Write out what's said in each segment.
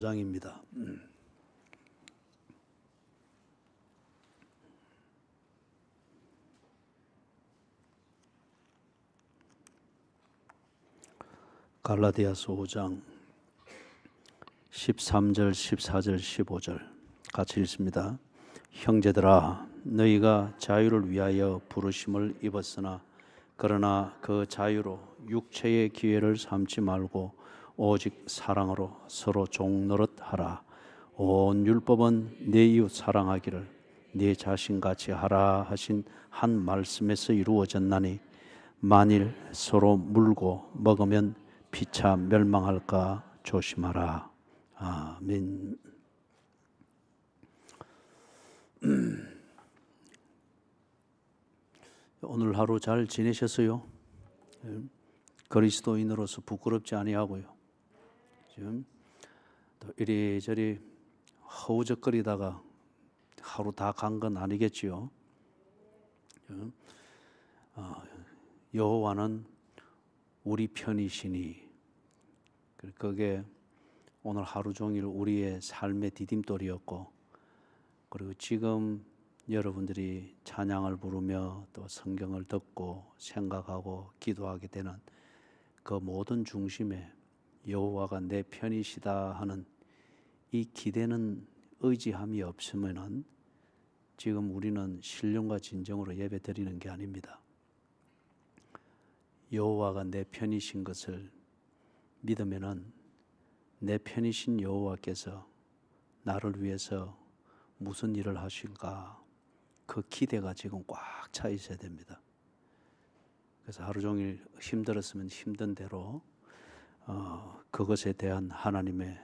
장입니다. 갈라디아서 5장 13절, 14절, 15절 같이 읽습니다. 형제들아, 너희가 자유를 위하여 부르심을 입었으나 그러나 그 자유로 육체의 기회를 삼지 말고 오직 사랑으로 서로 종노릇 하라. 온 율법은 네 이웃 사랑하기를 네 자신같이 하라 하신 한 말씀에서 이루어졌나니 만일 서로 물고 먹으면 피차 멸망할까 조심하라. 아멘. 오늘 하루 잘 지내셨어요? 그리스도인으로서 부끄럽지 아니하고요. 지금 또 이리저리 허우적거리다가 하루 다 간 건 아니겠지요. 여호와는 우리 편이시니, 그게 오늘 하루 종일 우리의 삶의 디딤돌이었고, 그리고 지금 여러분들이 찬양을 부르며 또 성경을 듣고 생각하고 기도하게 되는 그 모든 중심에 여호와가 내 편이시다 하는 이 기대는 의지함이 없으면은 지금 우리는 신령과 진정으로 예배 드리는 게 아닙니다. 여호와가 내 편이신 것을 믿으면은 내 편이신 여호와께서 나를 위해서 무슨 일을 하실까, 그 기대가 지금 꽉 차 있어야 됩니다. 그래서 하루 종일 힘들었으면 힘든 대로 그것에 대한 하나님의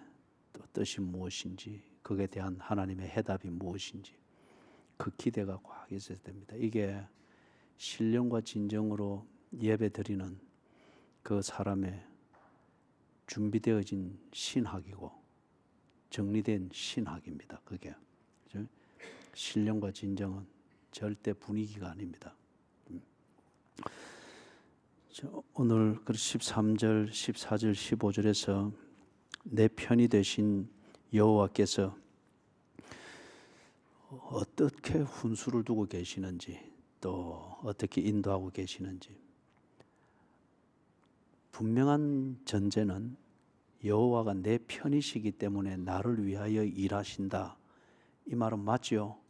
또 뜻이 무엇인지, 그에 대한 하나님의 해답이 무엇인지 그 기대가 꽉 있어야 됩니다. 이게 신령과 진정으로 예배 드리는 그 사람의 준비되어진 신학이고 정리된 신학입니다. 그게 신령과 진정은 절대 분위기가 아닙니다. 오늘 13절, 14절, 15절에서 내 편이 되신 여호와께서 어떻게 훈수를 두고 계시는지, 또 어떻게 인도하고 계시는지, 분명한 전제는 여호와가 내 편이시기 때문에 나를 위하여 일하신다, 이 말은 맞죠?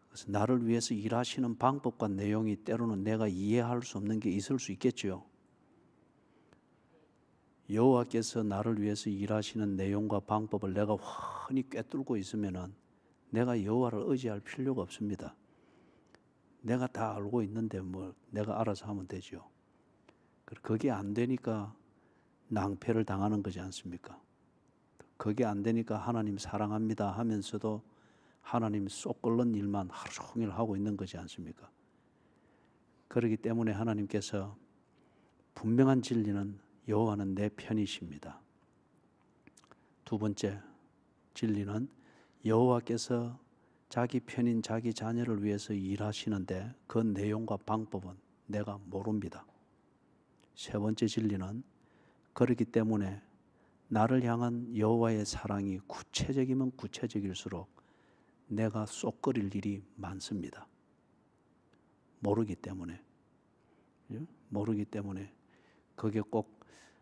그래서 나를 위해서 일하시는 방법과 내용이 때로는 내가 이해할 수 없는 게 있을 수 있겠죠. 여호와께서 나를 위해서 일하시는 내용과 방법을 내가 훤히 꿰뚫고 있으면은 내가 여호와를 의지할 필요가 없습니다. 내가 다 알고 있는데 뭐 내가 알아서 하면 되죠. 그게 안 되니까 낭패를 당하는 거지 않습니까? 그게 안 되니까 하나님 사랑합니다 하면서도 하나님 쏙 끓는 일만 하루 종일 하고 있는 거지 않습니까? 그렇기 때문에 하나님께서 분명한 진리는 여호와는 내 편이십니다. 두 번째 진리는 여호와께서 자기 편인 자기 자녀를 위해서 일하시는데 그 내용과 방법은 내가 모릅니다. 세 번째 진리는 그렇기 때문에 나를 향한 여호와의 사랑이 구체적이면 구체적일수록 내가 쏙 끓일 일이 많습니다. 모르기 때문에 그게 꼭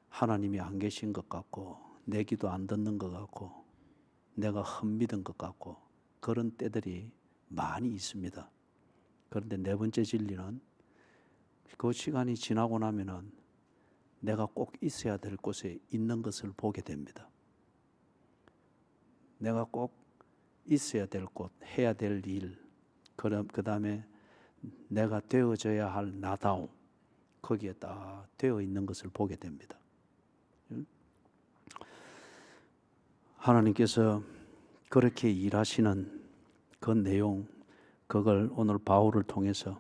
하나님이 안 계신 것 같고 내 기도 안 듣는 것 같고 내가 헛믿은 것 같고 그런 때들이 많이 있습니다. 그런데 네 번째 진리는 그 시간이 지나고 나면은 내가 꼭 있어야 될 곳에 있는 것을 보게 됩니다. 내가 꼭 있어야 될 곳, 해야 될 일, 그 다음에 내가 되어져야 할 나다움, 거기에 딱 되어 있는 것을 보게 됩니다. 하나님께서 그렇게 일하시는 그 내용, 그걸 오늘 바울을 통해서,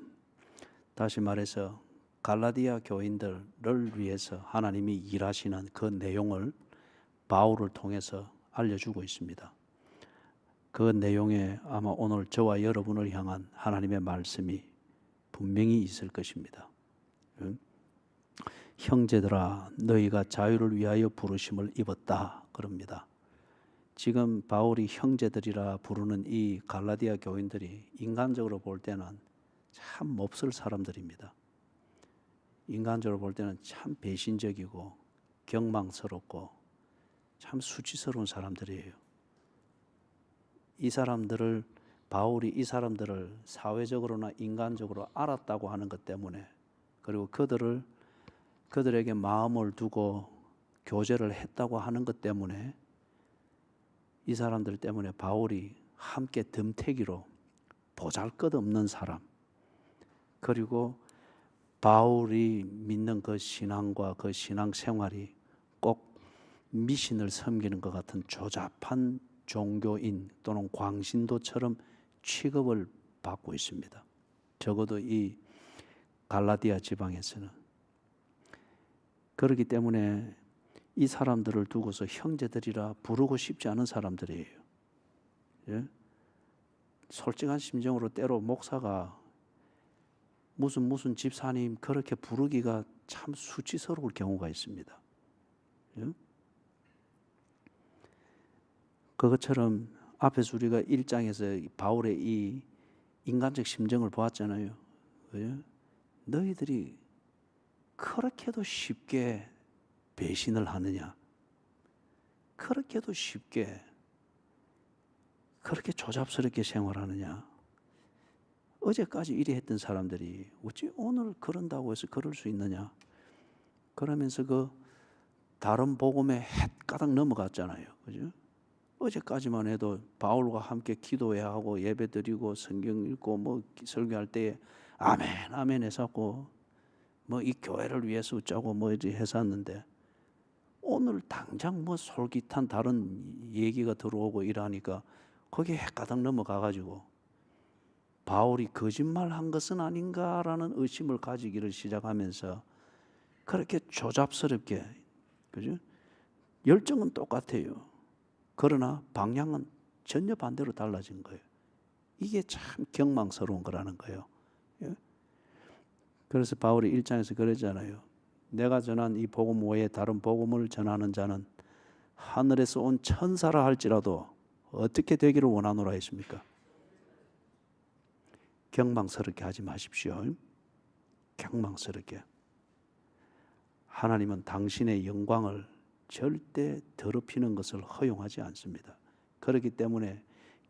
다시 말해서 갈라디아 교인들을 위해서 하나님이 일하시는 그 내용을 바울을 통해서 알려주고 있습니다. 그 내용에 아마 오늘 저와 여러분을 향한 하나님의 말씀이 분명히 있을 것입니다. 형제들아, 너희가 자유를 위하여 부르심을 입었다. 그럽니다. 지금 바울이 형제들이라 부르는 이 갈라디아 교인들이 인간적으로 볼 때는 참 몹쓸 사람들입니다. 인간적으로 볼 때는 참 배신적이고 경망스럽고 참 수치스러운 사람들이에요. 바울이 이 사람들을 사회적으로나 인간적으로 알았다고 하는 것 때문에, 그리고 그들에게 마음을 두고 교제를 했다고 하는 것 때문에, 이 사람들 때문에 바울이 함께 덤태기로 보잘것없는 사람, 그리고 바울이 믿는 그 신앙과 그 신앙 생활이 꼭 미신을 섬기는 것 같은 조잡한 종교인 또는 광신도처럼 취급을 받고 있습니다. 적어도 이 갈라디아 지방에서는. 그렇기 때문에 이 사람들을 두고서 형제들이라 부르고 싶지 않은 사람들이에요. 예? 솔직한 심정으로 때로 목사가 무슨 집사님 그렇게 부르기가 참 수치스러울 경우가 있습니다. 예? 그것처럼 앞에서 우리가 1장에서 바울의 이 인간적 심정을 보았잖아요. 예? 너희들이 그렇게도 쉽게 배신을 하느냐? 그렇게도 쉽게 그렇게 조잡스럽게 생활하느냐? 어제까지 이래 했던 사람들이 어찌 오늘 그런다고 해서 그럴 수 있느냐? 그러면서 그 다른 복음에 헷가닥 넘어갔잖아요. 그죠? 어제까지만 해도 바울과 함께 기도해야 하고 예배 드리고 성경 읽고 뭐 설교할 때에 아멘 아멘 했었고 뭐 이 교회를 위해서 어쩌고 뭐 이렇게 했었는데, 오늘 당장 뭐 솔깃한 다른 얘기가 들어오고 이러니까 거기에 헷가닥 넘어가가지고 바울이 거짓말한 것은 아닌가라는 의심을 가지기를 시작하면서 그렇게 조잡스럽게, 그죠? 열정은 똑같아요. 그러나 방향은 전혀 반대로 달라진 거예요. 이게 참 경망스러운 거라는 거예요. 예? 그래서 바울이 1장에서 그러잖아요. 내가 전한 이 복음 외에 다른 복음을 전하는 자는 하늘에서 온 천사라 할지라도 어떻게 되기를 원하노라 했습니까? 경망스럽게 하지 마십시오. 경망스럽게. 하나님은 당신의 영광을 절대 더럽히는 것을 허용하지 않습니다. 그렇기 때문에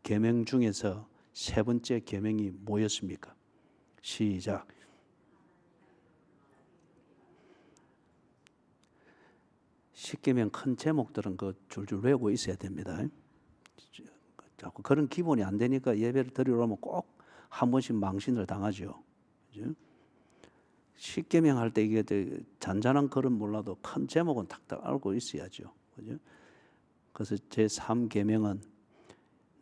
계명 중에서 세 번째 계명이 뭐였습니까? 시작. 십계명 큰 제목들은 그 줄줄 외우고 있어야 됩니다. 자꾸 그런 기본이 안 되니까 예배를 드리러 오면 꼭 한 번씩 망신을 당하죠. 그죠? 십계명 할 때 이게 잔잔한 글은 몰라도 큰 제목은 탁탁 알고 있어야죠. 그죠? 그래서 제 3계명은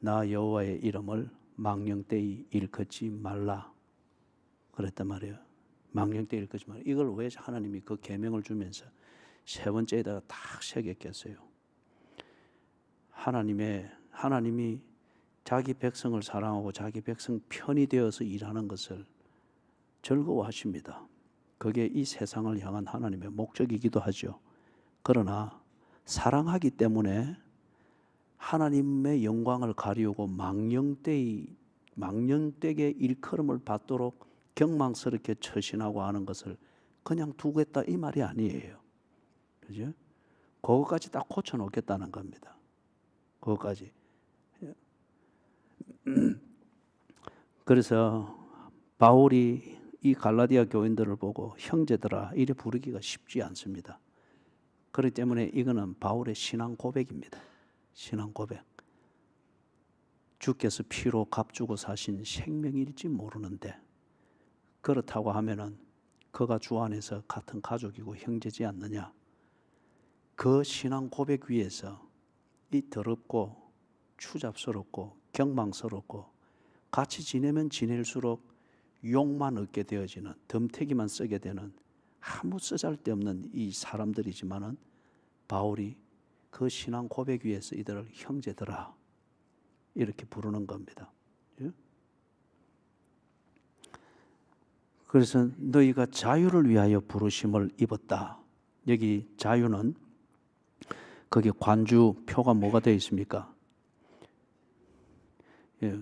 나 여호와의 이름을 망령되이 일컫지 말라 그랬단 말이에요. 망령되이 일컫지 말라. 이걸 왜 하나님이 그 계명을 주면서 세 번째에다가 딱 새겼겠어요. 하나님이 자기 백성을 사랑하고 자기 백성 편이 되어서 일하는 것을 즐거워하십니다. 그게 이 세상을 향한 하나님의 목적이기도 하죠. 그러나 사랑하기 때문에 하나님의 영광을 가리우고 망령되게 일컬음을 받도록 경망스럽게 처신하고 하는 것을 그냥 두겠다 이 말이 아니에요. 그죠? 그거까지 딱 고쳐놓겠다는 겁니다. 그거까지. 그래서 바울이 이 갈라디아 교인들을 보고 형제들아 이래 부르기가 쉽지 않습니다. 그렇기 때문에 이거는 바울의 신앙 고백입니다. 신앙 고백. 주께서 피로 값주고 사신 생명일지 모르는데, 그렇다고 하면은 그가 주 안에서 같은 가족이고 형제지 않느냐. 그 신앙 고백 위에서 이 더럽고 추잡스럽고 경망스럽고 같이 지내면 지낼수록 욕만 얻게 되어지는, 덤태기만 쓰게 되는 아무 쓰잘데없는 이 사람들이지만은 바울이 그 신앙 고백 위에서 이들을 형제들아 이렇게 부르는 겁니다. 그래서 너희가 자유를 위하여 부르심을 입었다. 여기 자유는 거기 관주 표가 뭐가 되어 있습니까? 예,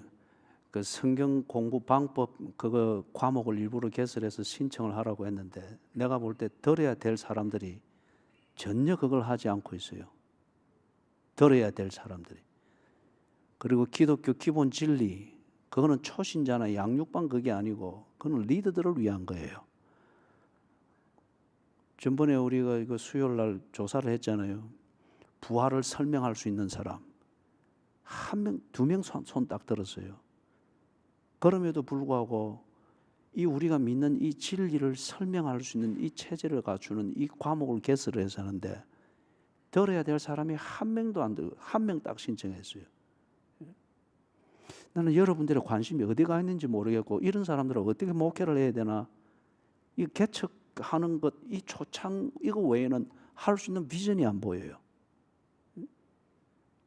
그 성경 공부 방법 그거 과목을 일부러 개설해서 신청을 하라고 했는데 내가 볼 때 들어야 될 사람들이 전혀 그걸 하지 않고 있어요. 들어야 될 사람들이. 그리고 기독교 기본 진리 그거는 초신자나 양육반 그게 아니고 그건 리더들을 위한 거예요. 전번에 우리가 이거 수요일 날 조사를 했잖아요. 부활을 설명할 수 있는 사람 한 명, 두 명 손 딱 들었어요. 그럼에도 불구하고 이 우리가 믿는 이 진리를 설명할 수 있는 이 체제를 갖추는 이 과목을 개설해서 하는데 들어야 될 사람이 한 명도 안 들고 한 명 딱 신청했어요. 나는 여러분들의 관심이 어디 가 있는지 모르겠고 이런 사람들은 어떻게 목회를 해야 되나 이 개척하는 것, 이 초창 이거 외에는 할 수 있는 비전이 안 보여요.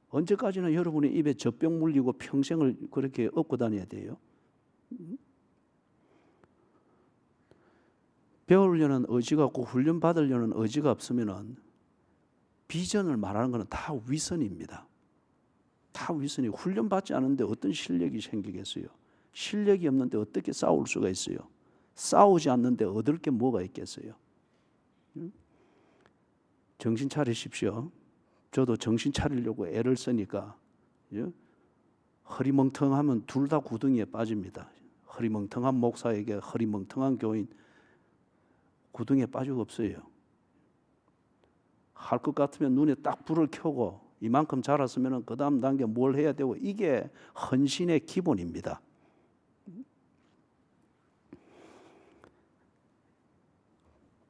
언제까지나 여러분의 입에 젖병 물리고 평생을 그렇게 업고 다녀야 돼요? 배우려는 의지가 없고 훈련 받으려는 의지가 없으면은 비전을 말하는 것은 다 위선입니다. 다 위선이 훈련 받지 않은데 어떤 실력이 생기겠어요? 실력이 없는데 어떻게 싸울 수가 있어요? 싸우지 않는데 얻을 게 뭐가 있겠어요? 정신 차리십시오. 저도 정신 차리려고 애를 쓰니까 허리멍텅하면 둘 다 구덩이에 빠집니다. 허리멍텅한 목사에게 허리멍텅한 교인 구덩이에 빠지고 없어요. 할 것 같으면 눈에 딱 불을 켜고 이만큼 자랐으면 그 다음 단계 뭘 해야 되고 이게 헌신의 기본입니다.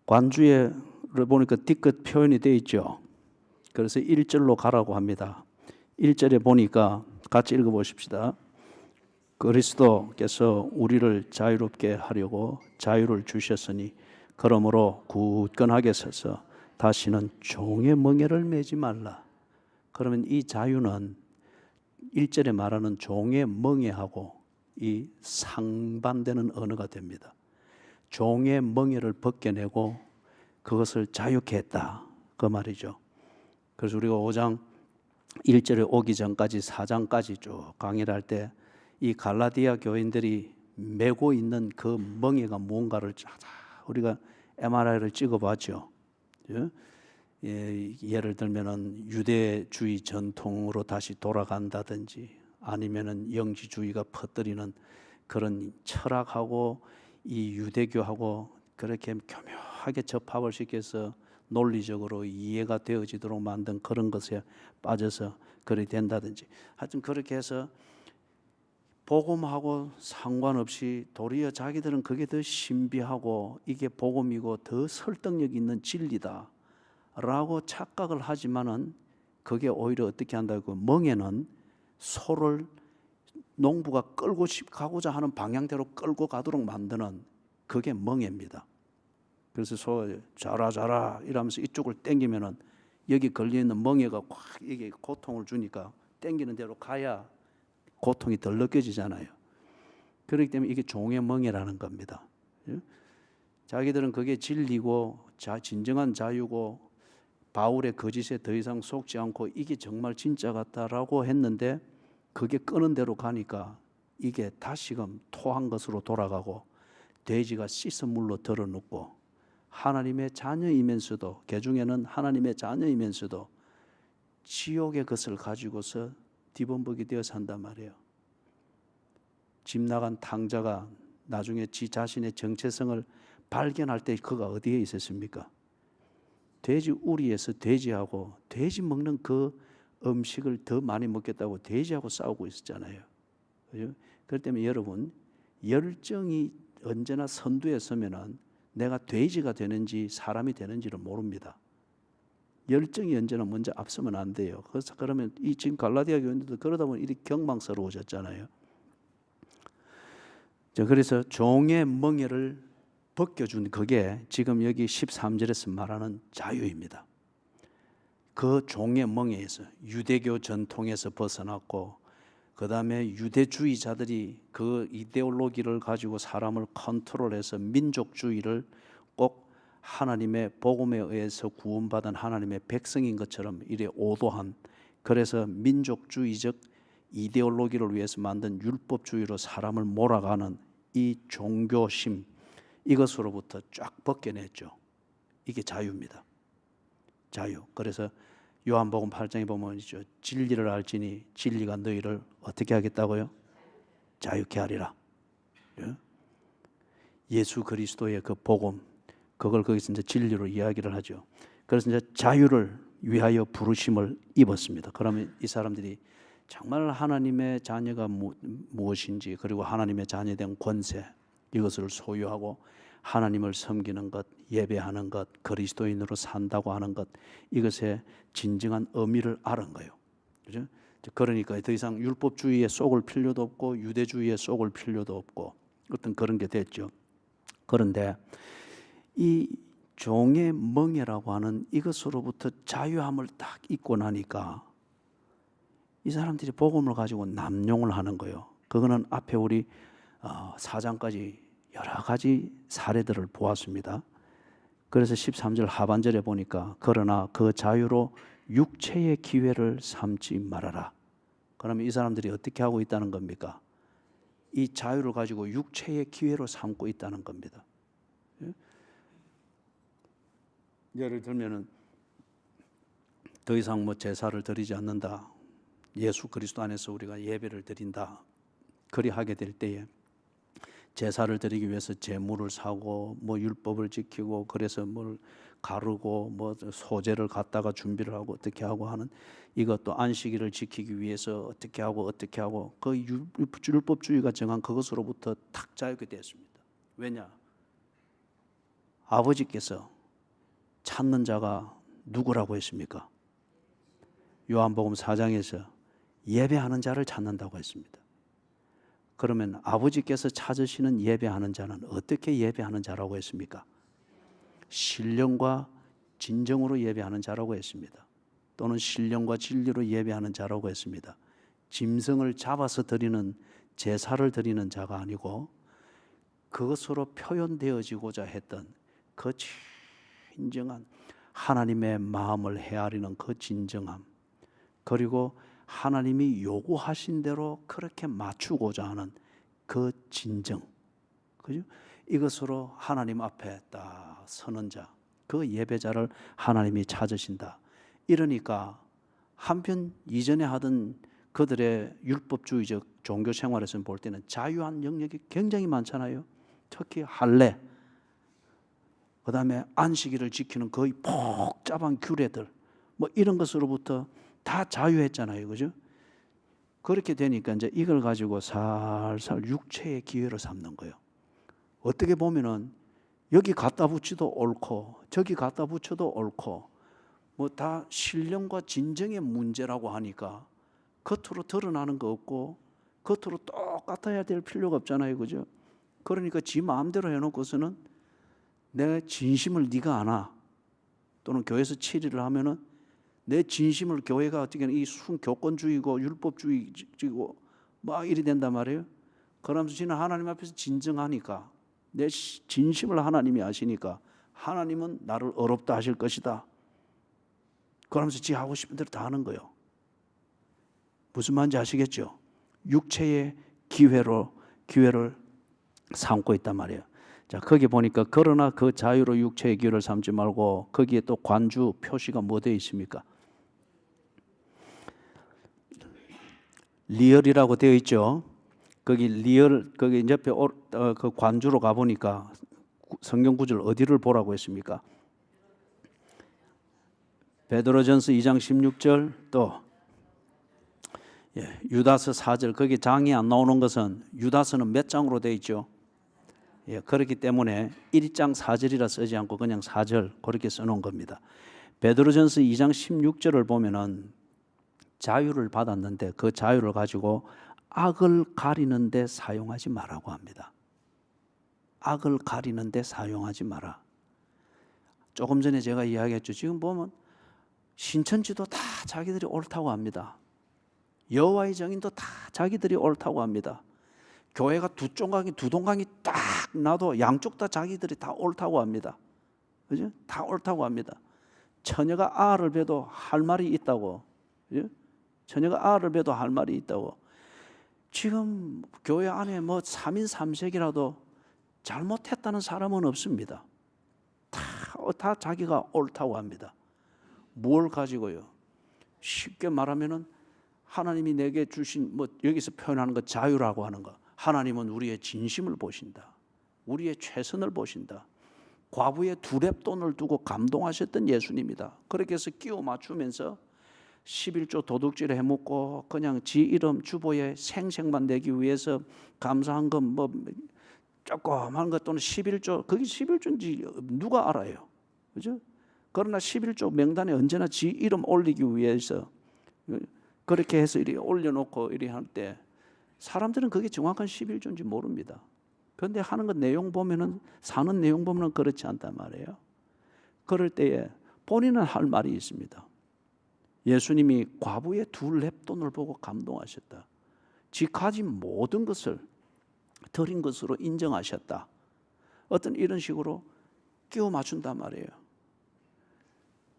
관주에 보니까 뒤끝 표현이 되어 있죠. 그래서 1절로 가라고 합니다. 1절에 보니까 같이 읽어보십시다. 그리스도께서 우리를 자유롭게 하려고 자유를 주셨으니 그러므로 굳건하게 서서 다시는 종의 멍에를 매지 말라. 그러면 이 자유는 1절에 말하는 종의 멍에하고 이 상반되는 언어가 됩니다. 종의 멍에를 벗겨내고 그것을 자유케 했다. 그 말이죠. 그래서 우리가 5장 1절에 오기 전까지 4장까지 쭉 강의를 할 때 이 갈라디아 교인들이 메고 있는 그 멍에가 뭔가를 우리가 MRI를 찍어봤죠. 예를 들면은 유대주의 전통으로 다시 돌아간다든지 아니면은 영지주의가 퍼뜨리는 그런 철학하고 이 유대교하고 그렇게 교묘하게 접합을 시켜서 논리적으로 이해가 되어지도록 만든 그런 것에 빠져서 그렇게 된다든지 하여튼 그렇게 해서 복음하고 상관없이 도리어 자기들은 그게 더 신비하고 이게 복음이고 더 설득력 있는 진리다 라고 착각을 하지만은 그게 오히려 어떻게 한다고 멍에는 소를 농부가 끌고 가고자 하는 방향대로 끌고 가도록 만드는 그게 멍에입니다. 그래서 소 자라 이러면서 이쪽을 당기면은 여기 걸려 있는 멍에가 확 이게 고통을 주니까 당기는 대로 가야 고통이 덜 느껴지잖아요. 그렇기 때문에 이게 종의 멍에라는 겁니다. 자기들은 그게 진리고 진정한 자유고 바울의 거짓에 더 이상 속지 않고 이게 정말 진짜 같다라고 했는데 그게 끄는 대로 가니까 이게 다시금 토한 것으로 돌아가고 돼지가 씻은 물로 덜어눕고 하나님의 자녀이면서도 개중에는 하나님의 자녀이면서도 지옥의 것을 가지고서 뒤범벅이 되어 산단 말이에요. 집 나간 탕자가 나중에 지 자신의 정체성을 발견할 때 그가 어디에 있었습니까? 돼지 우리에서 돼지하고 돼지 먹는 그 음식을 더 많이 먹겠다고 돼지하고 싸우고 있었잖아요. 그렇기 때문에 여러분 열정이 언제나 선두에 서면은 내가 돼지가 되는지 사람이 되는지를 모릅니다. 열정이 언제나 먼저 앞서면 안 돼요. 그래서 그러면 이 지금 갈라디아 교인들도 그러다 보면 이렇게 경망스러워졌잖아요. 그래서 종의 멍에를 벗겨준 그게 지금 여기 13절에서 말하는 자유입니다. 그 종의 멍에에서 유대교 전통에서 벗어났고 그 다음에 유대주의자들이 그 이데올로기를 가지고 사람을 컨트롤해서 민족주의를 꼭 하나님의 복음에 의해서 구원받은 하나님의 백성인 것처럼 이래 오도한, 그래서 민족주의적 이데올로기를 위해서 만든 율법주의로 사람을 몰아가는 이 종교심, 이것으로부터 쫙 벗겨냈죠. 이게 자유입니다. 자유. 그래서 요한복음 8장에 보면 있죠. 진리를 알지니 진리가 너희를 어떻게 하겠다고요? 자유케 하리라. 예수 그리스도의 그 복음, 그걸 거기서 이제 진리로 이야기를 하죠. 그래서 이제 자유를 위하여 부르심을 입었습니다. 그러면 이 사람들이 정말 하나님의 자녀가 무엇인지, 그리고 하나님의 자녀된 권세, 이것을 소유하고 하나님을 섬기는 것, 예배하는 것, 그리스도인으로 산다고 하는 것, 이것의 진정한 의미를 알은 거예요. 그죠? 그러니까 더 이상 율법주의에 쏙을 필요도 없고 유대주의에 쏙을 필요도 없고 어떤 그런 게 됐죠. 그런데 이 종의 멍에라고 하는 이것으로부터 자유함을 딱 잊고 나니까 이 사람들이 복음을 가지고 남용을 하는 거예요. 그거는 앞에 우리 4장까지 여러 가지 사례들을 보았습니다. 그래서 13절 하반절에 보니까 그러나 그 자유로 육체의 기회를 삼지 말아라. 그러면 이 사람들이 어떻게 하고 있다는 겁니까? 이 자유를 가지고 육체의 기회로 삼고 있다는 겁니다. 예를 들면은 더 이상 뭐 제사를 드리지 않는다, 예수 그리스도 안에서 우리가 예배를 드린다, 그리 하게 될 때에 제사를 드리기 위해서 제물을 사고 뭐 율법을 지키고 그래서 뭘 가르고 뭐 소재를 갖다가 준비를 하고 어떻게 하고 하는, 이것도 안식일을 지키기 위해서 어떻게 하고 그 율법주의가 정한 그것으로부터 탁 자유게 되었습니다. 왜냐? 아버지께서 찾는 자가 누구라고 했습니까? 요한복음 4장에서 예배하는 자를 찾는다고 했습니다. 그러면 아버지께서 찾으시는 예배하는 자는 어떻게 예배하는 자라고 했습니까? 신령과 진정으로 예배하는 자라고 했습니다. 또는 신령과 진리로 예배하는 자라고 했습니다. 짐승을 잡아서 드리는 제사를 드리는 자가 아니고 그것으로 표현되어지고자 했던 그 진정한 하나님의 마음을 헤아리는 그 진정함, 그리고 하나님이 요구하신 대로 그렇게 맞추고자 하는 그 진정, 그죠? 이것으로 하나님 앞에 딱 서는 자, 그 예배자를 하나님이 찾으신다. 이러니까 한편 이전에 하던 그들의 율법주의적 종교 생활에서 볼 때는 자유한 영역이 굉장히 많잖아요. 특히 할례, 그 다음에 안식일을 지키는 거의 복잡한 규례들, 뭐 이런 것으로부터 다 자유했잖아요. 그죠? 그렇게 되니까 이제 이걸 가지고 살살 육체의 기회로 삼는 거예요. 어떻게 보면은 여기 갖다 붙여도 옳고 저기 갖다 붙여도 옳고 뭐 다 신령과 진정의 문제라고 하니까 겉으로 드러나는 거 없고 겉으로 똑같아야 될 필요가 없잖아요. 그죠? 그러니까 지 마음대로 해놓고서는 내 진심을 네가 아나, 또는 교회에서 7일을 하면은 내 진심을 교회가 어떻게 이 순교권주의고 율법주의고 막 이리 된단 말이에요. 그러면서 지는 하나님 앞에서 진정하니까 내 진심을 하나님이 아시니까 하나님은 나를 어렵다 하실 것이다. 그러면서 지 하고 싶은 대로 다 하는 거예요. 무슨 말인지 아시겠죠? 육체의 기회를 삼고 있단 말이에요. 자, 거기 보니까 그러나 그 자유로 육체의 기회를 삼지 말고, 거기에 또 관주 표시가 뭐 되어 있습니까? 리얼이라고 되어 있죠. 거기 리얼, 거기 옆에 그 관주로 가 보니까 성경 구절 어디를 보라고 했습니까? 베드로전서 2장 16절, 또 유다서 4절. 거기 장이 안 나오는 것은 유다서는 몇 장으로 되어 있죠? 그렇기 때문에 1장 4절이라 쓰지 않고 그냥 4절 그렇게 써놓은 겁니다. 베드로전서 2장 16절을 보면은 자유를 받았는데 그 자유를 가지고 악을 가리는 데 사용하지 말라고 합니다. 악을 가리는 데 사용하지 마라. 조금 전에 제가 이야기했죠. 지금 보면 신천지도 다 자기들이 옳다고 합니다. 여호와의 정인도 다 자기들이 옳다고 합니다. 교회가 두 동강이 딱 나도 양쪽 다 자기들이 다 옳다고 합니다. 그죠? 다 옳다고 합니다. 처녀가 알을 베도 할 말이 있다고. 그죠? 처녀가 알을 베도 할 말이 있다고. 지금 교회 안에 뭐 3인 3색이라도 잘못했다는 사람은 없습니다. 다 자기가 옳다고 합니다. 뭘 가지고요? 쉽게 말하면은 하나님이 내게 주신 뭐 여기서 표현하는 것 자유라고 하는 거. 하나님은 우리의 진심을 보신다. 우리의 최선을 보신다. 과부의 두렙돈을 두고 감동하셨던 예수님이다. 그렇게 해서 끼워 맞추면서 11조 도둑질 해먹고 그냥 지 이름 주보에 생색만 내기 위해서 감사한 건 뭐 조그만 것 또는 11조, 그게 11조인지 누가 알아요. 그죠? 그러나 11조 명단에 언제나 지 이름 올리기 위해서 그렇게 해서 이렇게 올려놓고 이렇게 할 때 사람들은 그게 정확한 11조인지 모릅니다. 그런데 하는 것 내용 보면은, 사는 내용 보면은 그렇지 않단 말이에요. 그럴 때에 본인은 할 말이 있습니다. 예수님이 과부의 두 렙돈을 보고 감동하셨다. 지 가진 모든 것을 드린 것으로 인정하셨다. 어떤 이런 식으로 끼워 맞춘단 말이에요.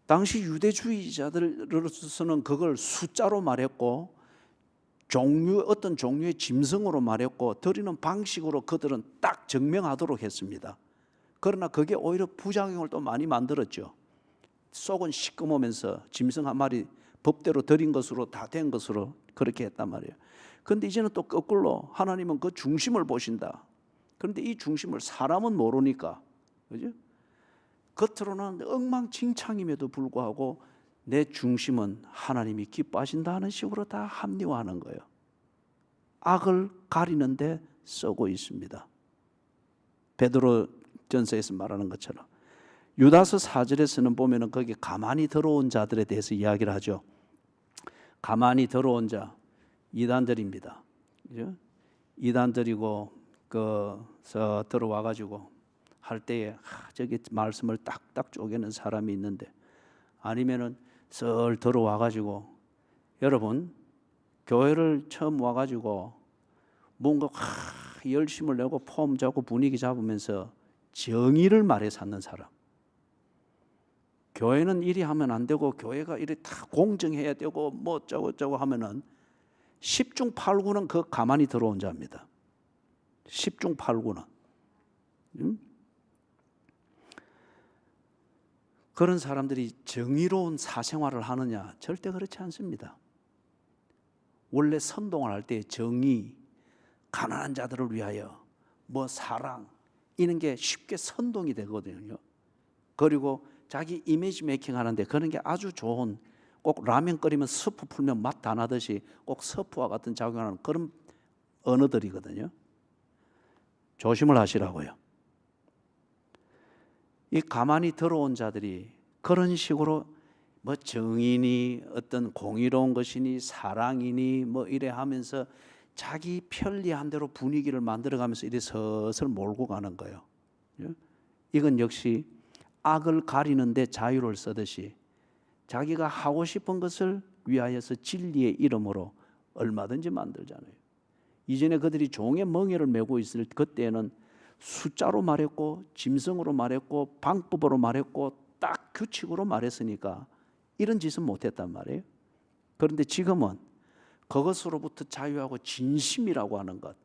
당시 유대주의자들로서는 그걸 숫자로 말했고 어떤 종류의 짐승으로 말했고 드리는 방식으로 그들은 딱 증명하도록 했습니다. 그러나 그게 오히려 부작용을 또 많이 만들었죠. 속은 시꺼매면서 짐승 한 마리 법대로 드린 것으로 다 된 것으로 그렇게 했단 말이에요. 그런데 이제는 또 거꾸로 하나님은 그 중심을 보신다. 그런데 이 중심을 사람은 모르니까, 그죠? 겉으로는 엉망진창임에도 불구하고 내 중심은 하나님이 기뻐하신다 하는 식으로 다 합리화하는 거예요. 악을 가리는데 쓰고 있습니다. 베드로 전서에서 말하는 것처럼 유다서 4절에서는 보면은 거기 가만히 들어온 자들에 대해서 이야기를 하죠. 가만히 들어온 자, 이단들입니다. 그죠? 이단들이고 그서 들어와 가지고 할 때에 저기 말씀을 딱딱 쪼개는 사람이 있는데, 아니면은 썰 들어와 가지고, 여러분 교회를 처음 와 가지고 뭔가 열심을 내고 폼 잡고 분위기 잡으면서 정의를 말해 찾는 사람. 교회는 이리 하면 안 되고 교회가 이리 다 공정해야 되고 뭐 어쩌고 하면은 10중 8구는 그 가만히 들어온 자입니다. 10중 8구는. 그런 사람들이 정의로운 사생활을 하느냐? 절대 그렇지 않습니다. 원래 선동을 할 때 정의, 가난한 자들을 위하여, 뭐 사랑, 이런 게 쉽게 선동이 되거든요. 그리고 자기 이미지 메이킹 하는데 그런 게 아주 좋은, 꼭 라면 끓이면 스프 풀면 맛 다 나듯이 꼭 스프와 같은 작용하는 그런 언어들이거든요. 조심을 하시라고요. 이 가만히 들어온 자들이 그런 식으로 뭐 정의니 어떤 공의로운 것이니 사랑이니 뭐 이래 하면서 자기 편리한 대로 분위기를 만들어가면서 이래 슬슬 몰고 가는 거예요. 이건 역시 악을 가리는데 자유를 쓰듯이 자기가 하고 싶은 것을 위하여서 진리의 이름으로 얼마든지 만들잖아요. 이전에 그들이 종의 멍에를 메고 있을 그때는 숫자로 말했고 짐승으로 말했고 방법으로 말했고 딱 규칙으로 말했으니까 이런 짓은 못했단 말이에요. 그런데 지금은 그것으로부터 자유하고 진심이라고 하는 것,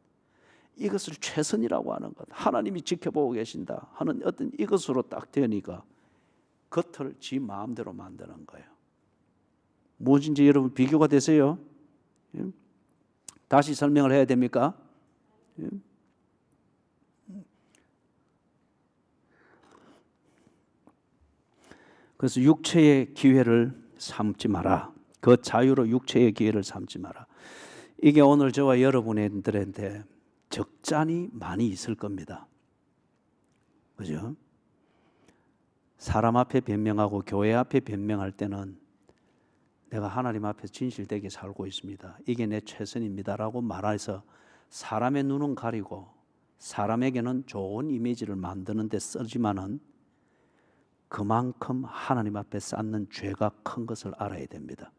이것을 최선이라고 하는 것, 하나님이 지켜보고 계신다 하는 어떤 이것으로 딱 되니까 겉을 지 마음대로 만드는 거예요. 무엇인지 여러분 비교가 되세요? 다시 설명을 해야 됩니까? 그래서 육체의 기회를 삼지 마라. 그 자유로 육체의 기회를 삼지 마라. 이게 오늘 저와 여러분들한테 적잖이 많이 있을 겁니다. 그죠? 사람 앞에 변명하고 교회 앞에 변명할 때는 내가 하나님 앞에 진실되게 살고 있습니다. 이게 내 최선입니다라고 말해서 사람의 눈은 가리고 사람에게는 좋은 이미지를 만드는 데 쓰지만은 그만큼 하나님 앞에 쌓는 죄가 큰 것을 알아야 됩니다.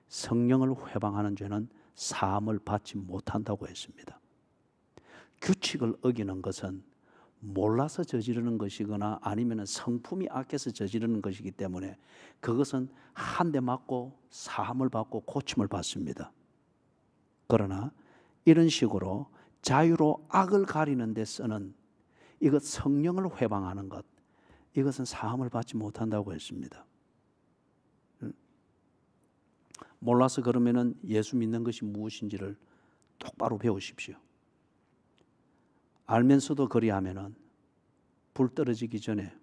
성령을 회방하는 죄는 사함을 받지 못한다고 했습니다. 규칙을 어기는 것은 몰라서 저지르는 것이거나 아니면 성품이 악해서 저지르는 것이기 때문에 그것은 한 대 맞고 사함을 받고 고침을 받습니다. 그러나 이런 식으로 자유로 악을 가리는 데 쓰는 이것 성령을 회방하는 것, 이것은 사함을 받지 못한다고 했습니다. 몰라서 그러면은 예수 믿는 것이 무엇인지를 똑바로 배우십시오. 알면서도 그리하면은 불 떨어지기 전에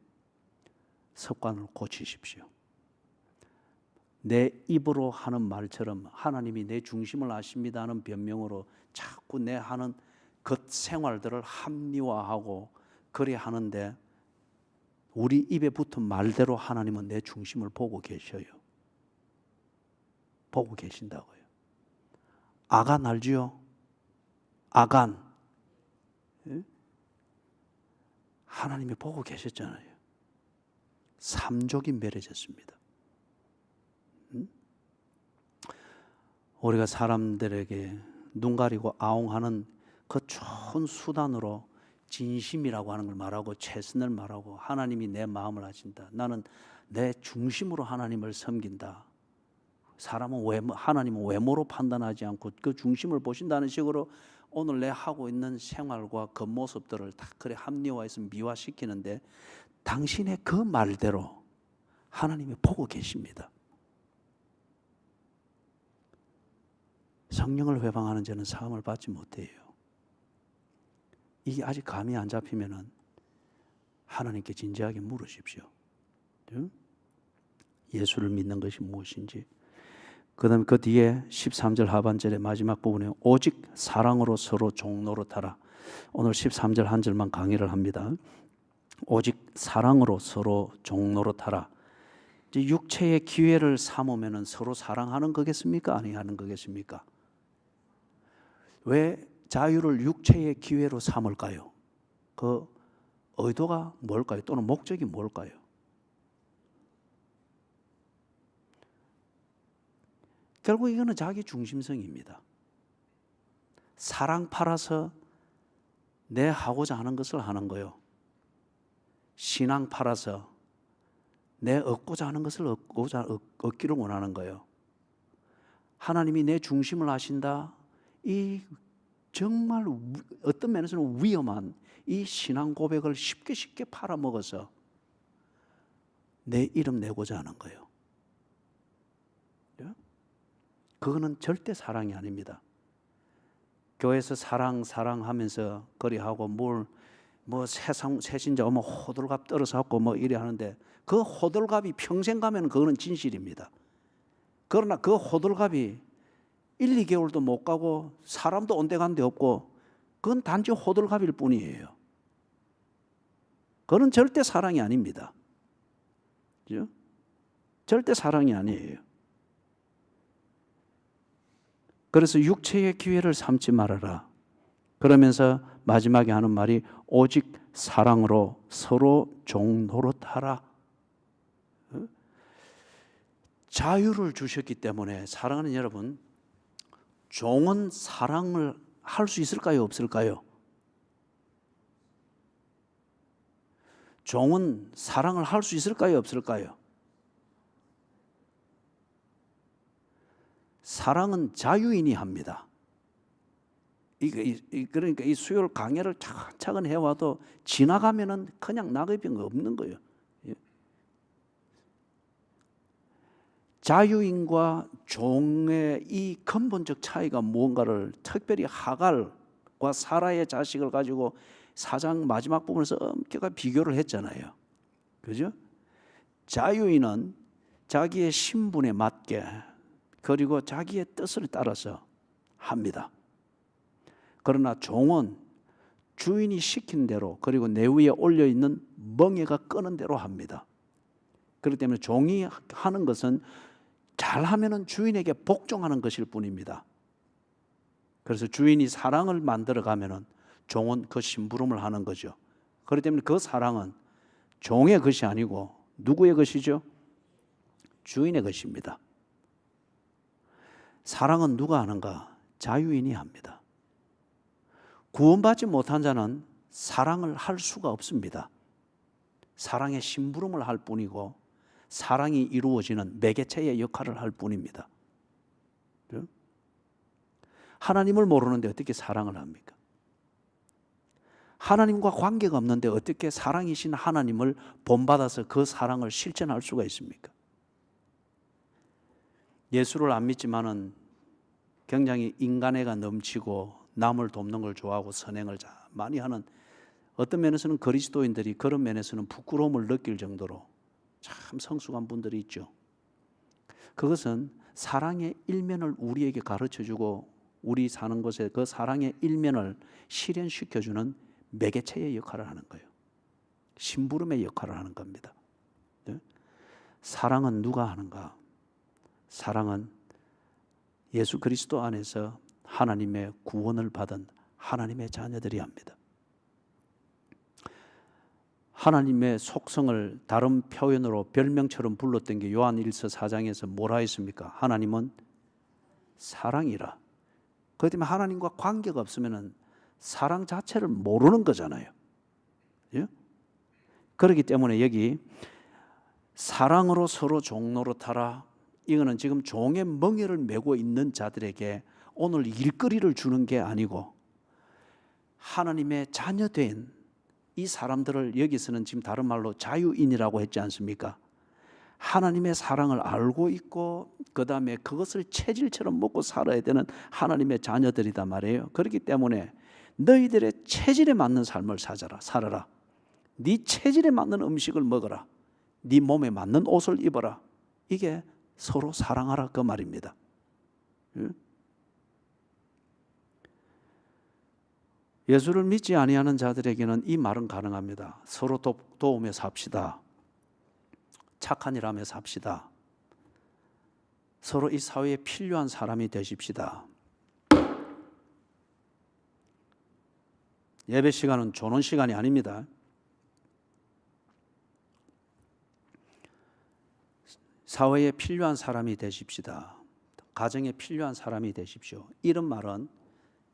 습관을 고치십시오. 내 입으로 하는 말처럼 하나님이 내 중심을 아십니다 하는 변명으로 자꾸 내 하는 겉 생활들을 합리화하고 그래 하는데 우리 입에 붙은 말대로 하나님은 내 중심을 보고 계셔요. 보고 계신다고요. 아간 알지요? 아간. 예? 하나님이 보고 계셨잖아요. 삼족이 멸해졌습니다. 우리가 사람들에게 눈 가리고 아웅하는 그 좋은 수단으로 진심이라고 하는 걸 말하고 최선을 말하고 하나님이 내 마음을 아신다. 나는 내 중심으로 하나님을 섬긴다. 사람은 하나님은 외모로 판단하지 않고 그 중심을 보신다는 식으로 오늘 내 하고 있는 생활과 겉모습들을 다 그래 합리화해서 미화시키는데 당신의 그 말대로 하나님이 보고 계십니다. 성령을 회방하는 자는 사함을 받지 못해요. 이게 아직 감이 안 잡히면은 하나님께 진지하게 물으십시오. 예수를 믿는 것이 무엇인지. 그 다음에 그 뒤에 13절 하반절의 마지막 부분에 오직 사랑으로 서로 종노릇하라. 오늘 13절 한 절만 강의를 합니다. 오직 사랑으로 서로 종노릇하라. 이제 육체의 기회를 삼으면 서로 사랑하는 거겠습니까? 아니하는 거겠습니까? 왜 자유를 육체의 기회로 삼을까요? 그 의도가 뭘까요? 또는 목적이 뭘까요? 결국 이거는 자기 중심성입니다. 사랑 팔아서 내 하고자 하는 것을 하는 거요. 신앙 팔아서 내 얻고자 하는 것을 얻기를 원하는 거예요. 하나님이 내 중심을 아신다. 이 정말 어떤 면에서는 위험한 이 신앙 고백을 쉽게 팔아먹어서 내 이름 내고자 하는 거예요. 그거는 절대 사랑이 아닙니다. 교회에서 사랑하면서 거리하고 뭐 새신자 오면 호들갑 떨어서 갖고 뭐 이래 하는데 그 호들갑이 평생 가면 그거는 진실입니다. 그러나 그 호들갑이 1, 2개월도 못 가고 사람도 온데간데 없고 그건 단지 호들갑일 뿐이에요. 그건 절대 사랑이 아닙니다. 그죠? 절대 사랑이 아니에요. 그래서 육체의 기회를 삼지 말아라. 그러면서 마지막에 하는 말이 오직 사랑으로 서로 종노릇하라. 자유를 주셨기 때문에 사랑하는 여러분, 종은 사랑을 할 수 있을까요? 없을까요? 종은 사랑을 할 수 있을까요? 없을까요? 사랑은 자유인이 합니다. 그러니까 이 수요일 강해를 차근차근 해와도 지나가면은 그냥 낙의병 없는 거예요. 자유인과 종의 이 근본적 차이가 무언가를 특별히 하갈과 사라의 자식을 가지고 4장 마지막 부분에서 엄격하게 비교를 했잖아요. 그죠? 자유인은 자기의 신분에 맞게 그리고 자기의 뜻을 따라서 합니다. 그러나 종은 주인이 시킨 대로 그리고 내 위에 올려있는 멍에가 끄는 대로 합니다. 그렇기 때문에 종이 하는 것은 잘하면 주인에게 복종하는 것일 뿐입니다. 그래서 주인이 사랑을 만들어가면 종은 그 심부름을 하는 거죠. 그렇기 때문에 그 사랑은 종의 것이 아니고 누구의 것이죠? 주인의 것입니다. 사랑은 누가 하는가? 자유인이 합니다. 구원받지 못한 자는 사랑을 할 수가 없습니다. 사랑의 심부름을 할 뿐이고 사랑이 이루어지는 매개체의 역할을 할 뿐입니다. 하나님을 모르는데 어떻게 사랑을 합니까? 하나님과 관계가 없는데 어떻게 사랑이신 하나님을 본받아서 그 사랑을 실천할 수가 있습니까? 예수를 안 믿지만은 굉장히 인간애가 넘치고 남을 돕는 걸 좋아하고 선행을 많이 하는 어떤 면에서는 그리스도인들이 그런 면에서는 부끄러움을 느낄 정도로 참 성숙한 분들이 있죠. 그것은 사랑의 일면을 우리에게 가르쳐주고 우리 사는 곳에 그 사랑의 일면을 실현시켜주는 매개체의 역할을 하는 거예요. 심부름의 역할을 하는 겁니다. 사랑은 누가 하는가? 사랑은 예수 그리스도 안에서 하나님의 구원을 받은 하나님의 자녀들이 합니다. 하나님의 속성을 다른 표현으로 별명처럼 불렀던 게 요한일서 4장에서 뭐라 했습니까? 하나님은 사랑이라. 그렇기 때문에 하나님과 관계가 없으면 사랑 자체를 모르는 거잖아요. 예? 그렇기 때문에 여기 사랑으로 서로 종노릇하라. 이거는 지금 종의 멍에를 메고 있는 자들에게 오늘 일거리를 주는 게 아니고 하나님의 자녀된 이 사람들을 여기서는 지금 다른 말로 자유인이라고 했지 않습니까? 하나님의 사랑을 알고 있고 그 다음에 그것을 체질처럼 먹고 살아야 되는 하나님의 자녀들이단 말이에요. 그렇기 때문에 너희들의 체질에 맞는 삶을 살아라. 네 체질에 맞는 음식을 먹어라. 네 몸에 맞는 옷을 입어라. 이게 서로 사랑하라 그 말입니다. 예수를 믿지 아니하는 자들에게는 이 말은 가능합니다. 서로 도우며 삽시다. 착한 일 하며 삽시다. 서로 이 사회에 필요한 사람이 되십시다. 예배 시간은 조는 시간이 아닙니다. 사회에 필요한 사람이 되십시다. 가정에 필요한 사람이 되십시오. 이런 말은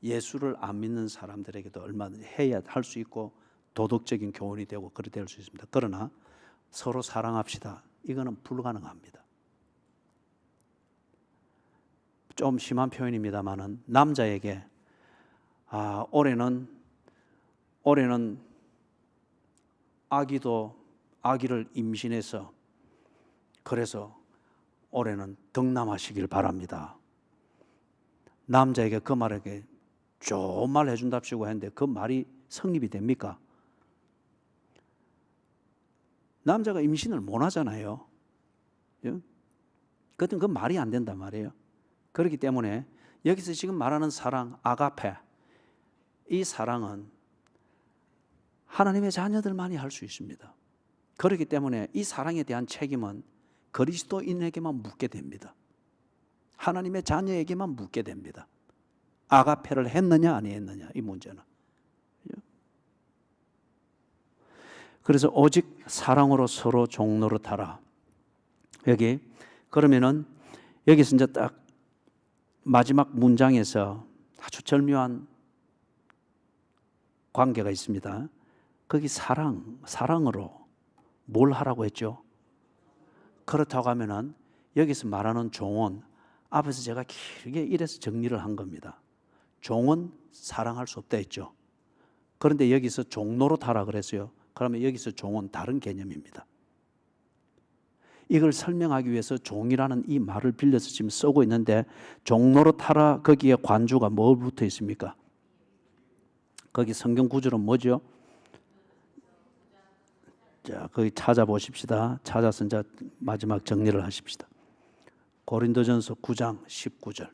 예수를 안 믿는 사람들에게도 얼마든지 해야 할 수 있고 도덕적인 교훈이 되고 그렇게 될 수 있습니다. 그러나 서로 사랑합시다. 이거는 불가능합니다. 좀 심한 표현입니다만은 남자에게 올해는 아기를 임신해서 그래서 올해는 덕남하시길 바랍니다. 남자에게 그 말에게 좋은 말 해준답시고 했는데 그 말이 성립이 됩니까? 남자가 임신을 못 하잖아요. 그것은 그 말이 안 된단 말이에요. 그렇기 때문에 여기서 지금 말하는 사랑, 아가페, 이 사랑은 하나님의 자녀들만이 할 수 있습니다. 그렇기 때문에 이 사랑에 대한 책임은 그리스도인에게만 묻게 됩니다. 하나님의 자녀에게만 묻게 됩니다. 아가페를 했느냐 안 했느냐 이 문제는. 그래서 오직 사랑으로 서로 종노릇하라. 여기 그러면은 여기서 이제 딱 마지막 문장에서 아주 절묘한 관계가 있습니다. 거기 사랑으로 뭘 하라고 했죠? 그렇다고 하면은 여기서 말하는 종은 앞에서 제가 길게 이래서 정리를 한 겁니다. 종은 사랑할 수 없다 했죠. 그런데 여기서 종노릇하라 그랬어요. 그러면 여기서 종은 다른 개념입니다. 이걸 설명하기 위해서 종이라는 이 말을 빌려서 지금 쓰고 있는데 종노릇하라 거기에 관주가 뭐 붙어 있습니까? 거기 성경 구절은 뭐죠? 자, 거기 찾아보십시다. 찾아서 이제 마지막 정리를 하십시다. 고린도전서 9장 19절.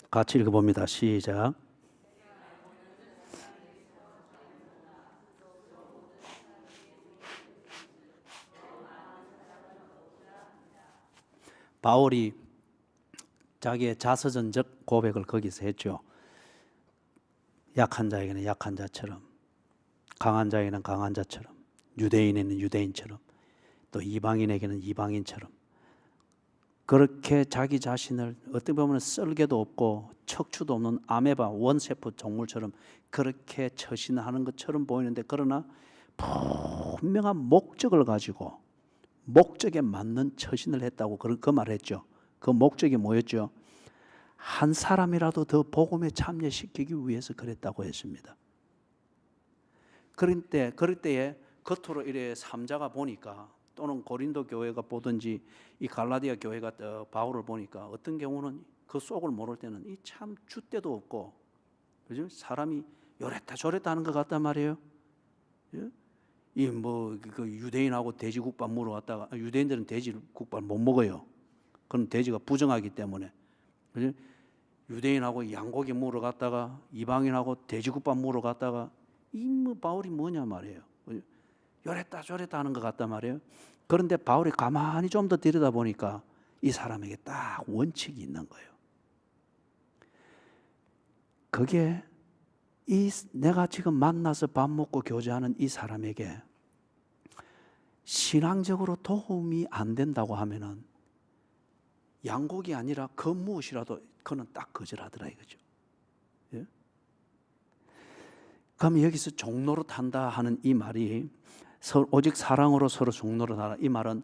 같이 읽어봅니다. 시작. 바울이 자기의 자서전적 고백을 거기서 했죠. 약한 자에게는 약한 자처럼, 강한 자에게는 강한 자처럼, 유대인에는 유대인처럼 또 이방인에게는 이방인처럼 그렇게 자기 자신을 어떻게 보면 썰개도 없고 척추도 없는 아메바 원세포 동물처럼 그렇게 처신하는 것처럼 보이는데, 그러나 분명한 목적을 가지고 목적에 맞는 처신을 했다고 그 말을 했죠. 그 목적이 뭐였죠? 한 사람이라도 더 복음에 참여시키기 위해서 그랬다고 했습니다. 그럴 때에 겉으로 이래 삼자가 보니까, 또는 고린도 교회가 보든지 이 갈라디아 교회가 바울을 보니까 어떤 경우는 그 속을 모를 때는 이 참 줏대도 없고, 그죠? 사람이 요랬다 저랬다 하는 것 같단 말이에요. 이 뭐 그 유대인하고 돼지국밥 물어왔다가, 유대인들은 돼지국밥 못 먹어요. 그건 돼지가 부정하기 때문에. 그죠? 유대인하고 양고기 물어 갔다가 이방인하고 돼지국밥 물어 갔다가 이 뭐 바울이 뭐냐 말이에요. 요랬다 저랬다 하는 것 같단 말이에요. 그런데 바울이 가만히 좀 더 들여다 보니까 이 사람에게 딱 원칙이 있는 거예요. 그게 내가 지금 만나서 밥 먹고 교제하는 이 사람에게 신앙적으로 도움이 안 된다고 하면은 양고기 아니라 그 무엇이라도 그는 딱 거절하더라 이거죠. 예? 그럼 여기서 종노릇 한다 하는 이 말이, 오직 사랑으로 서로 종노릇 하라, 이 말은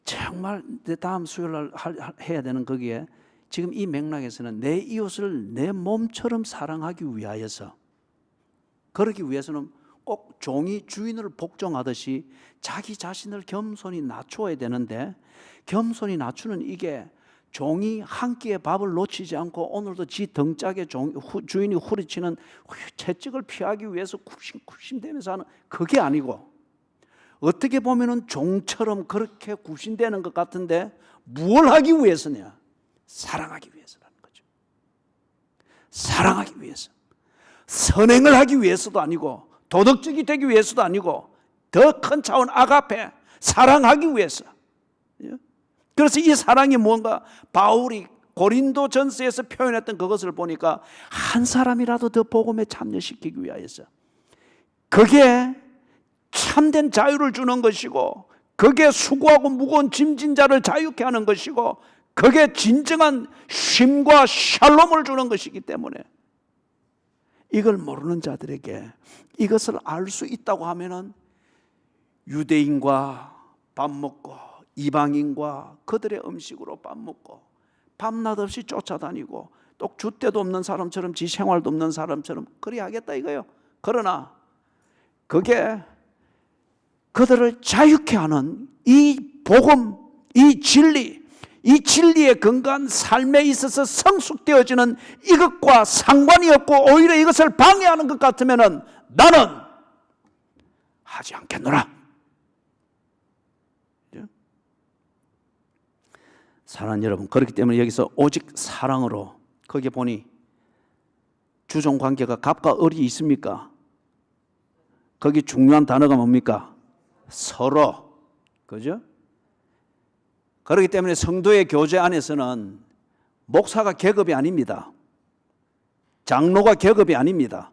정말 다음 수요일 날 해야 되는 거기에, 지금 이 맥락에서는 내 이웃을 내 몸처럼 사랑하기 위하여서, 그러기 위해서는 꼭 종이 주인을 복종하듯이 자기 자신을 겸손히 낮춰야 되는데, 겸손히 낮추는 이게 종이 한 끼의 밥을 놓치지 않고 오늘도 지 등짝에 주인이 후리치는 채찍을 피하기 위해서 굽신굽신대면서 하는 그게 아니고, 어떻게 보면은 종처럼 그렇게 굽신대는 것 같은데 무엇을 하기 위해서냐? 사랑하기 위해서라는 거죠. 사랑하기 위해서. 선행을 하기 위해서도 아니고, 도덕적이 되기 위해서도 아니고, 더 큰 차원 아가페, 사랑하기 위해서. 그래서 이 사랑이 뭔가 바울이 고린도 전서에서 표현했던 그것을 보니까 한 사람이라도 더 복음에 참여시키기 위하여서, 그게 참된 자유를 주는 것이고, 그게 수고하고 무거운 짐진 자를 자유케 하는 것이고, 그게 진정한 쉼과 샬롬을 주는 것이기 때문에, 이걸 모르는 자들에게 이것을 알 수 있다고 하면은 유대인과 밥 먹고 이방인과 그들의 음식으로 밥 먹고 밤낮 없이 쫓아다니고 또 줏대도 없는 사람처럼 지 생활도 없는 사람처럼 그리 하겠다 이거예요. 그러나 그게 그들을 자유케 하는 이 복음, 이 진리의 근거한 삶에 있어서 성숙되어지는 이것과 상관이 없고 오히려 이것을 방해하는 것 같으면은 나는 하지 않겠노라. 사랑하는 여러분, 그렇기 때문에 여기서 오직 사랑으로, 거기 보니 주종 관계가 갑과 을이 있습니까? 거기 중요한 단어가 뭡니까? 서로. 그죠? 그렇기 때문에 성도의 교제 안에서는 목사가 계급이 아닙니다. 장로가 계급이 아닙니다.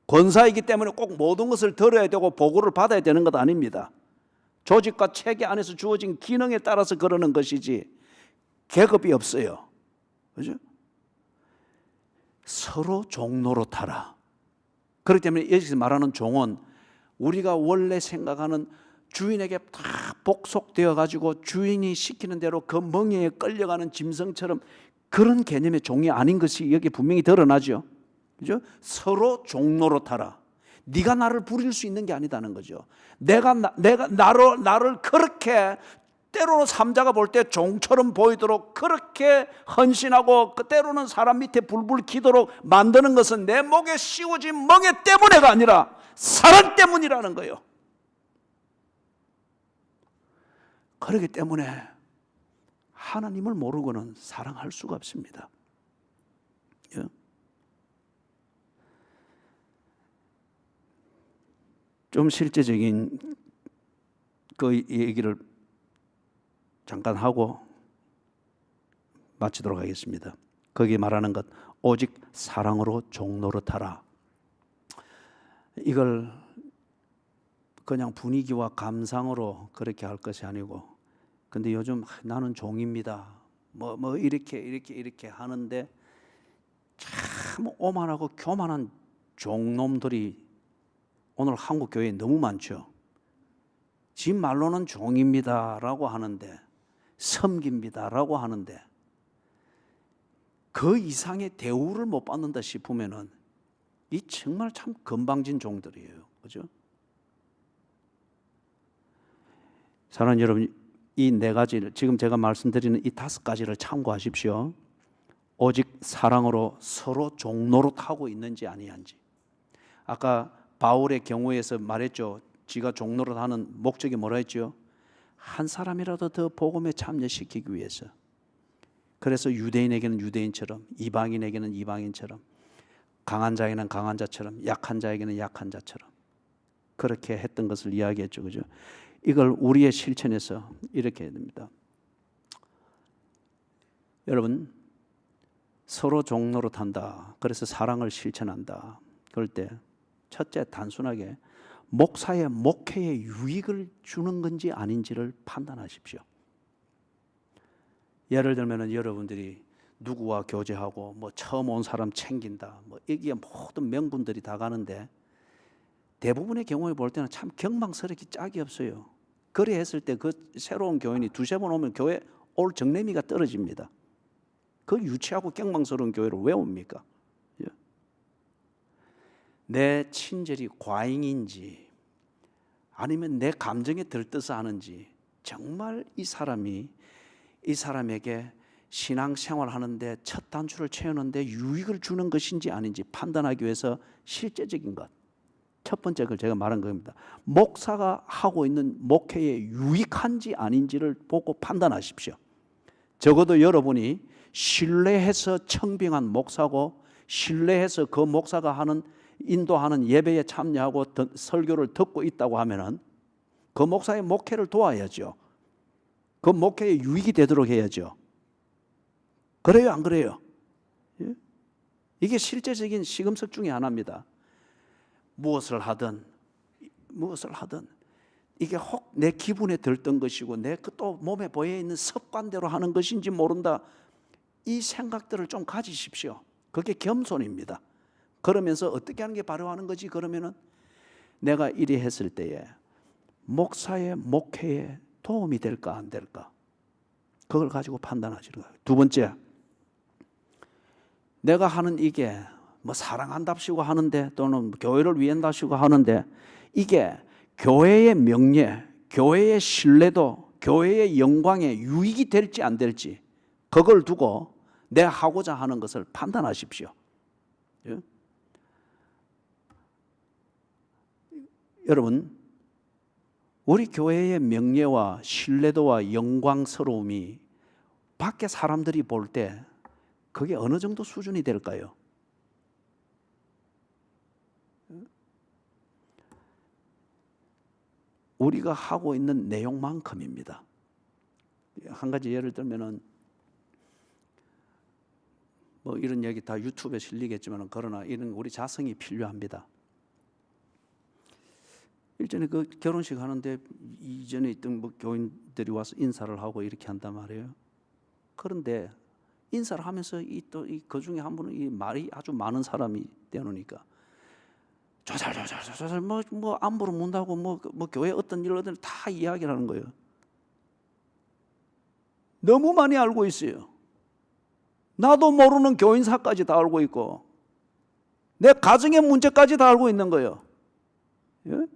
권사이기 때문에 꼭 모든 것을 들어야 되고 보고를 받아야 되는 것 아닙니다. 조직과 체계 안에서 주어진 기능에 따라서 그러는 것이지 계급이 없어요. 그죠? 서로 종로로 타라. 그렇기 때문에 여기서 말하는 종은 우리가 원래 생각하는 주인에게 다 복속되어 가지고 주인이 시키는 대로 그 멍에에 끌려가는 짐승처럼 그런 개념의 종이 아닌 것이 여기 분명히 드러나죠. 그죠? 서로 종로로 타라. 네가 나를 부릴 수 있는 게 아니다는 거죠. 내가 나를 그렇게 때로는 삼자가 볼 때 종처럼 보이도록 그렇게 헌신하고 때로는 사람 밑에 불불 기도록 만드는 것은 내 목에 씌워진 멍에 때문에가 아니라 사랑 때문이라는 거예요. 그렇기 때문에 하나님을 모르고는 사랑할 수가 없습니다. 좀 실제적인 그 얘기를 잠깐 하고 마치도록 하겠습니다. 거기 말하는 것, 오직 사랑으로 종노릇하라. 이걸 그냥 분위기와 감상으로 그렇게 할 것이 아니고, 근데 요즘 나는 종입니다. 뭐 이렇게 하는데 참 오만하고 교만한 종놈들이 오늘 한국 교회에 너무 많죠. 지 말로는 종입니다라고 하는데, 섬깁니다라고 하는데 그 이상의 대우를 못 받는다 싶으면은 이 정말 참 건방진 종들이에요. 그죠? 사랑하는 여러분, 이 네 가지를, 지금 제가 말씀드리는 이 5가지를 참고하십시오. 오직 사랑으로 서로 종노릇하고 있는지 아니한지. 아까 바울의 경우에서 말했죠. 지가 종노릇하는 목적이 뭐라 했죠? 한 사람이라도 더 복음에 참여시키기 위해서. 그래서 유대인에게는 유대인처럼, 이방인에게는 이방인처럼, 강한 자에게는 강한 자처럼, 약한 자에게는 약한 자처럼 그렇게 했던 것을 이야기했죠. 그죠? 이걸 우리의 실천에서 이렇게 해야 됩니다. 여러분, 서로 종노릇한다. 그래서 사랑을 실천한다. 그럴 때 첫째, 단순하게 목사의 목회에 유익을 주는 건지 아닌지를 판단하십시오. 예를 들면 여러분들이 누구와 교제하고 뭐 처음 온 사람 챙긴다, 뭐 이게 모든 명분들이 다 가는데 대부분의 경우에 볼 때는 참 경망스럽게 짝이 없어요. 그래 했을 때 그 새로운 교인이 두세 번 오면 교회 올 정내미가 떨어집니다. 그 유치하고 경망스러운 교회를 왜 옵니까? 내 친절이 과잉인지 아니면 내 감정에 들떠서 하는지, 정말 이 사람에게 신앙생활 하는데 첫 단추를 채우는데 유익을 주는 것인지 아닌지 판단하기 위해서 실제적인 것, 첫 번째 걸 제가 말한 겁니다. 목사가 하고 있는 목회에 유익한지 아닌지를 보고 판단하십시오. 적어도 여러분이 신뢰해서 청빙한 목사고, 신뢰해서 그 목사가 하는 인도하는 예배에 참여하고 설교를 듣고 있다고 하면은 그 목사의 목회를 도와야죠. 그 목회에 유익이 되도록 해야죠. 그래요, 안 그래요? 예? 이게 실제적인 시금석 중에 하나입니다. 무엇을 하든 이게 혹 내 기분에 들던 것이고 내 또 몸에 보여 있는 습관대로 하는 것인지 모른다. 이 생각들을 좀 가지십시오. 그게 겸손입니다. 그러면서 어떻게 하는 게 바로 하는 거지? 그러면은 내가 이리 했을 때에 목사의 목회에 도움이 될까 안 될까? 그걸 가지고 판단하시는 거예요. 두 번째, 내가 하는 이게 뭐 사랑한답시고 하는데 또는 교회를 위한답시고 하는데 이게 교회의 명예, 교회의 신뢰도, 교회의 영광에 유익이 될지 안 될지 그걸 두고 내 하고자 하는 것을 판단하십시오. 예? 여러분, 우리 교회의 명예와 신뢰도와 영광스러움이 밖에 사람들이 볼 때 그게 어느 정도 수준이 될까요? 우리가 하고 있는 내용만큼입니다. 한 가지 예를 들면은 뭐 이런 얘기 다 유튜브에 실리겠지만 그러나 이런 우리 자성이 필요합니다. 일전에 그 결혼식 하는데 이전에 있던 뭐 교인들이 와서 인사를 하고 이렇게 한단 말이에요. 그런데 인사를 하면서 또 그 중에 한 분은 이 말이 아주 많은 사람이 되노니까 조잘 뭐 안부를 묻는다고 뭐 교회 어떤 일을 다 이야기를 하는 거예요. 너무 많이 알고 있어요. 나도 모르는 교인사까지 다 알고 있고 내 가정의 문제까지 다 알고 있는 거예요. 예?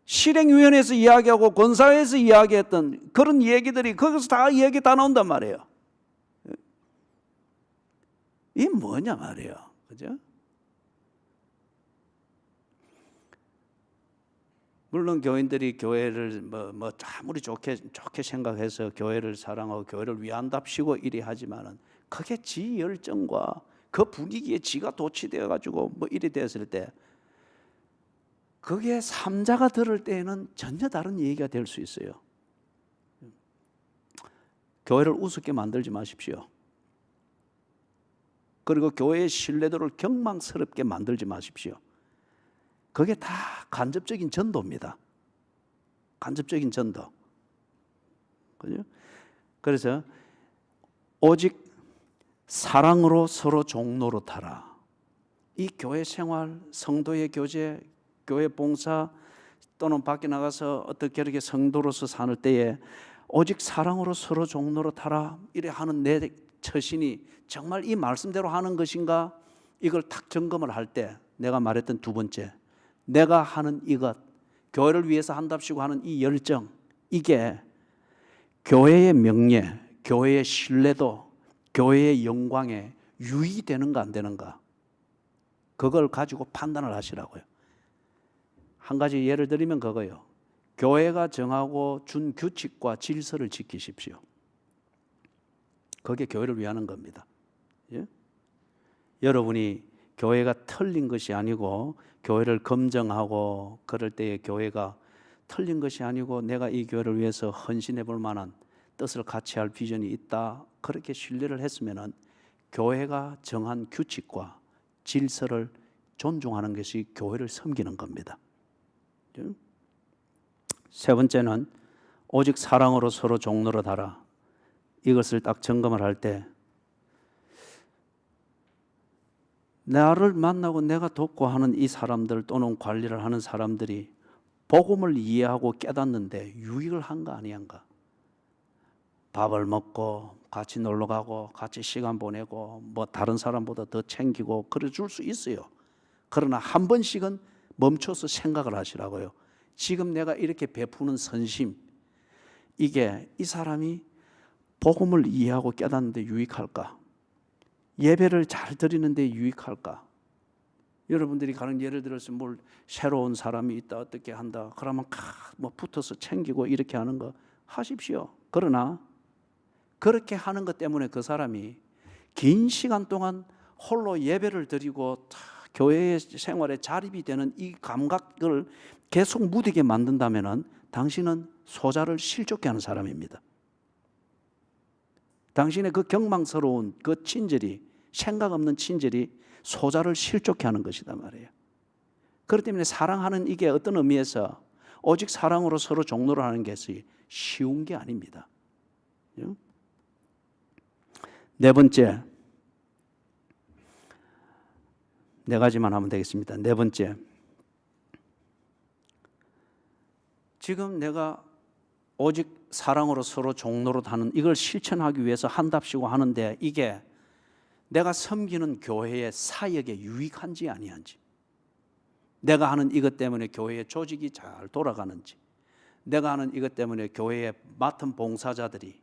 실행위원회에서 이야기하고 권사회에서 이야기했던 그런 얘기들이 거기서 다 얘기 다 나온단 말이에요. 이게 뭐냐 말이에요. 그죠? 물론 교인들이 교회를 뭐 아무리 좋게 생각해서 교회를 사랑하고 교회를 위한답시고 이리 하지만은 그게 지 열정과 그 분위기에 지가 도취되어 가지고 뭐 이리 됐을 때 그게 삼자가 들을 때에는 전혀 다른 얘기가 될 수 있어요. 교회를 우습게 만들지 마십시오. 그리고 교회의 신뢰도를 경망스럽게 만들지 마십시오. 그게 다 간접적인 전도입니다. 간접적인 전도. 그죠? 그래서 오직 사랑으로 서로 종노릇하라. 이 교회 생활, 성도의 교제, 교회 봉사 또는 밖에 나가서 어떻게 이렇게 성도로서 사는 때에 오직 사랑으로 서로 종노릇하라 이래 하는 내 처신이 정말 이 말씀대로 하는 것인가? 이걸 탁 점검을 할 때 내가 말했던 두 번째, 내가 하는 이것, 교회를 위해서 한답시고 하는 이 열정, 이게 교회의 명예, 교회의 신뢰도, 교회의 영광에 유익이 되는가 안 되는가, 그걸 가지고 판단을 하시라고요. 한 가지 예를 들면 그거예요. 교회가 정하고 준 규칙과 질서를 지키십시오. 그게 교회를 위하는 겁니다. 예? 여러분이 교회가 틀린 것이 아니고 교회를 검증하고 그럴 때에 교회가 틀린 것이 아니고 내가 이 교회를 위해서 헌신해 볼 만한 뜻을 같이 할 비전이 있다, 그렇게 신뢰를 했으면은 교회가 정한 규칙과 질서를 존중하는 것이 교회를 섬기는 겁니다. 세 번째는 오직 사랑으로 서로 종노릇하라. 이것을 딱 점검을 할 때 나를 만나고 내가 돕고 하는 이 사람들 또는 관리를 하는 사람들이 복음을 이해하고 깨닫는데 유익을 한가 아니한가. 밥을 먹고 같이 놀러 가고 같이 시간 보내고 뭐 다른 사람보다 더 챙기고 그래 줄 수 있어요. 그러나 한 번씩은 멈춰서 생각을 하시라고요. 지금 내가 이렇게 베푸는 선심, 이게 이 사람이 복음을 이해하고 깨닫는데 유익할까? 예배를 잘 드리는데 유익할까? 여러분들이 가는 예를 들어서 뭘 새로운 사람이 있다 어떻게 한다 그러면 뭐 붙어서 챙기고 이렇게 하는 거 하십시오. 그러나 그렇게 하는 것 때문에 그 사람이 긴 시간 동안 홀로 예배를 드리고 교회의 생활에 자립이 되는 이 감각을 계속 무디게 만든다면 당신은 소자를 실족해 하는 사람입니다. 당신의 그 경망스러운 그 친절이, 생각 없는 친절이 소자를 실족해 하는 것이다 말이에요. 그렇기 때문에 사랑하는 이게 어떤 의미에서 오직 사랑으로 서로 종노를 하는 것이 쉬운 게 아닙니다. 네 번째, 네 가지만 하면 되겠습니다. 네 번째, 지금 내가 오직 사랑으로 서로 종노릇하는 이걸 실천하기 위해서 한답시고 하는데 이게 내가 섬기는 교회의 사역에 유익한지 아니한지, 내가 하는 이것 때문에 교회의 조직이 잘 돌아가는지, 내가 하는 이것 때문에 교회에 맡은 봉사자들이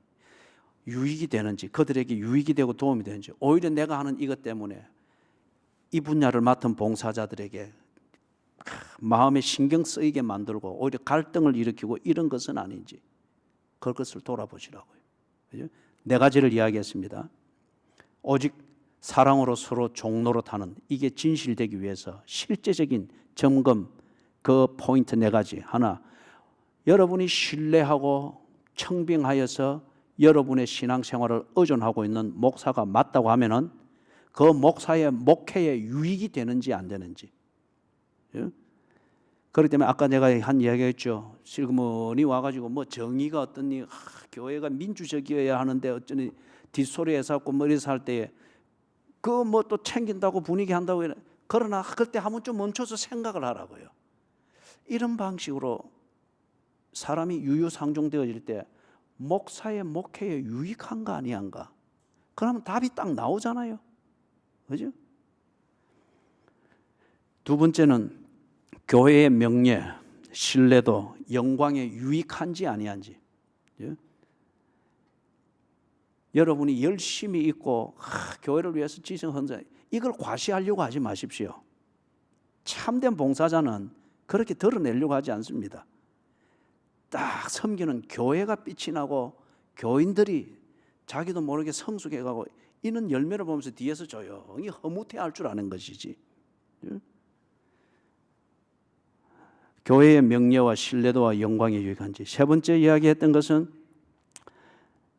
유익이 되는지, 그들에게 유익이 되고 도움이 되는지, 오히려 내가 하는 이것 때문에 이 분야를 맡은 봉사자들에게 마음에 신경 쓰이게 만들고 오히려 갈등을 일으키고 이런 것은 아닌지, 그것을 돌아보시라고요. 그죠? 네 가지를 이야기했습니다. 오직 사랑으로 서로 종노릇하는, 이게 진실되기 위해서 실제적인 점검, 그 포인트 네 가지. 하나, 여러분이 신뢰하고 청빙하여서 여러분의 신앙생활을 의존하고 있는 목사가 맞다고 하면은 그 목사의 목회에 유익이 되는지 안 되는지. 그렇기 때문에 아까 내가 한 이야기했죠. 실그머니 와가지고 뭐 정의가 어떠니, 교회가 민주적이어야 하는데 어쩌니 뒷소리에서 하고 머리에서 할 때에 그 뭐 또 챙긴다고 분위기 한다고, 그러나 그때 한번 좀 멈춰서 생각을 하라고요. 이런 방식으로 사람이 유유상종되어질 때 목사의 목회에 유익한가 아니한가, 그러면 답이 딱 나오잖아요. 그죠? 두 번째는 교회의 명예, 신뢰도, 영광에 유익한지 아니한지. 여러분이 열심히 있고 교회를 위해서 지성헌자, 이걸 과시하려고 하지 마십시오. 참된 봉사자는 그렇게 드러내려고 하지 않습니다. 딱 섬기는 교회가 빛이 나고 교인들이 자기도 모르게 성숙해가고 이는 열매를 보면서 뒤에서 조용히 허무해할 줄 아는 것이지. 교회의 명예와 신뢰도와 영광에 유익한지. 세 번째 이야기했던 것은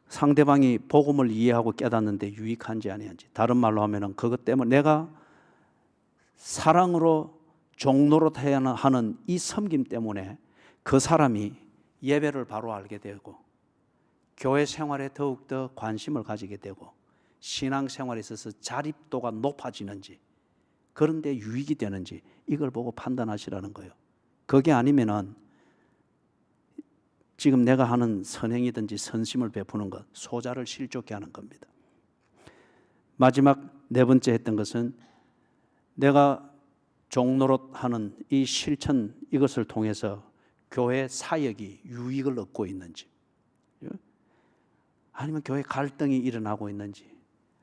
상대방이 복음을 이해하고 깨닫는데 유익한지 아니한지. 다른 말로 하면은 그것 때문에 내가 사랑으로 종노릇해야 하는 이 섬김 때문에 그 사람이 예배를 바로 알게 되고 교회 생활에 더욱더 관심을 가지게 되고 신앙생활에 있어서 자립도가 높아지는지 그런 데 유익이 되는지 이걸 보고 판단하시라는 거예요. 그게 아니면은 지금 내가 하는 선행이든지 선심을 베푸는 것, 소자를 실족케 하는 겁니다. 마지막 네 번째 했던 것은 내가 종노릇하는 이 실천 이것을 통해서 교회 사역이 유익을 얻고 있는지, 아니면 교회 갈등이 일어나고 있는지,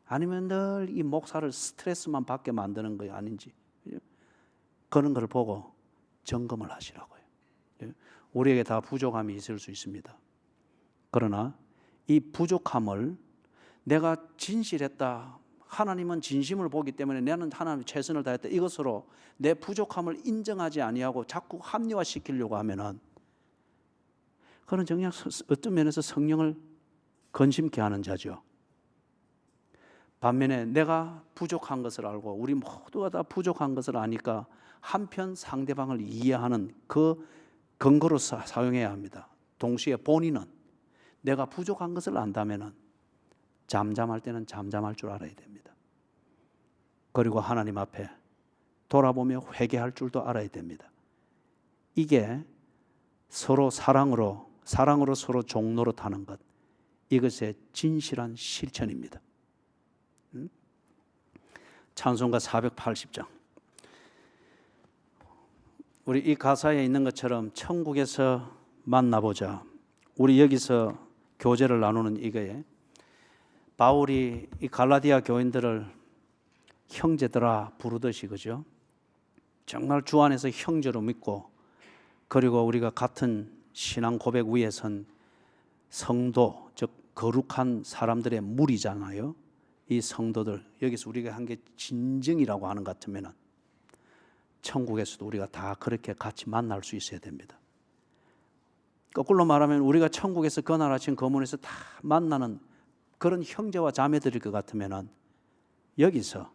아니면 늘 이 목사를 스트레스만 받게 만드는 거 아닌지, 그런 걸 보고 점검을 하시라고요. 우리에게 다 부족함이 있을 수 있습니다. 그러나 이 부족함을 내가 진실했다, 하나님은 진심을 보기 때문에 나는 하나님 최선을 다했다, 이것으로 내 부족함을 인정하지 아니하고 자꾸 합리화시키려고 하면은 그건 정녕 어떤 면에서 성령을 근심케 하는 자죠. 반면에 내가 부족한 것을 알고 우리 모두가 다 부족한 것을 아니까 한편 상대방을 이해하는 그 근거로 사용해야 합니다. 동시에 본인은 내가 부족한 것을 안다면은 잠잠할 때는 잠잠할 줄 알아야 됩니다. 그리고 하나님 앞에 돌아보며 회개할 줄도 알아야 됩니다. 이게 서로 사랑으로 서로 종노릇하는 것, 이것의 진실한 실천입니다. 찬송가 480장. 우리 이 가사에 있는 것처럼 천국에서 만나보자. 우리 여기서 교제를 나누는 이거에 바울이 이 갈라디아 교인들을 형제들아 부르듯이, 그죠? 정말 주 안에서 형제로 믿고, 그리고 우리가 같은 신앙 고백 위에 선 성도, 즉 거룩한 사람들의 무리잖아요. 이 성도들, 여기서 우리가 한 게 진정이라고 하는 것 같으면 천국에서도 우리가 다 그렇게 같이 만날 수 있어야 됩니다. 거꾸로 말하면 우리가 천국에서 그 나라 친 거문에서 다 만나는 그런 형제와 자매들일 것 같으면 여기서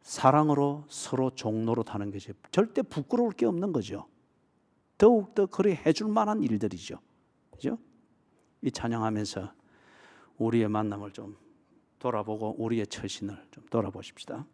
사랑으로 서로 종노릇하는 것이 절대 부끄러울 게 없는 거죠. 더욱더 그리 해줄 만한 일들이죠. 그죠? 이 찬양하면서 우리의 만남을 좀 돌아보고 우리의 처신을 좀 돌아보십시다.